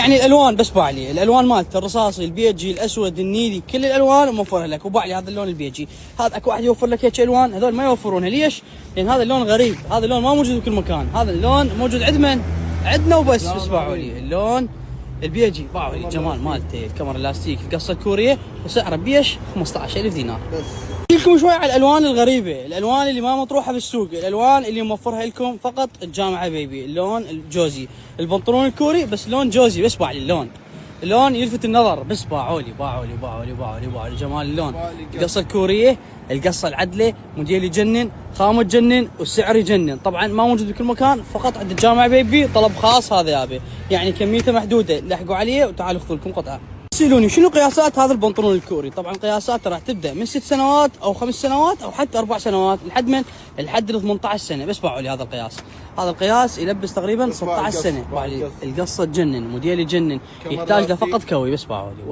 يعني الالوان بس باع لي الالوان مالته الرصاصي البيجي الاسود النيلي كل الالوان موفرها لك وباع لي هذا اللون البيجي. هذا اكو واحد يوفر لك هيك الوان هذول ما يوفرونها ليش؟ لان هذا اللون غريب هذا اللون ما موجود بكل مكان هذا اللون موجود عندنا وبس باعوا لي اللون البيجي باعوا لي الجمال مالته الكاميرا اللاستيك القصه الكوريه وسعره بيش 15,000 دينار بس. لكم شوي على الالوان الغريبه الالوان اللي ما مطروحه بالسوق الالوان اللي موفرها لكم فقط الجامعه بيبي اللون الجوزي البنطلون الكوري بس لون جوزي بس باع لي اللون يلفت النظر بس باعوا لي جمال اللون القصه الكوريه القصه العدله موديل يجنن خامه تجنن والسعر يجنن طبعا ما موجود بكل مكان فقط عند الجامعه بيبي طلب خاص هذا يابي يعني كميته محدوده لحقوا عليه وتعالوا خذوا لكم قطعه. سألوني شنو قياسات هذا البنطلون الكوري؟ طبعا قياساته راح تبدا من 6 سنوات او 5 سنوات او حتى 4 سنوات لحد من؟ لحد ال 18 سنه بس باعوا لي هذا القياس. هذا القياس يلبس تقريبا 16 سنه باعوا لي القصه تجنن موديل يجنن يحتاج له فقط كوي بس باعوا لي.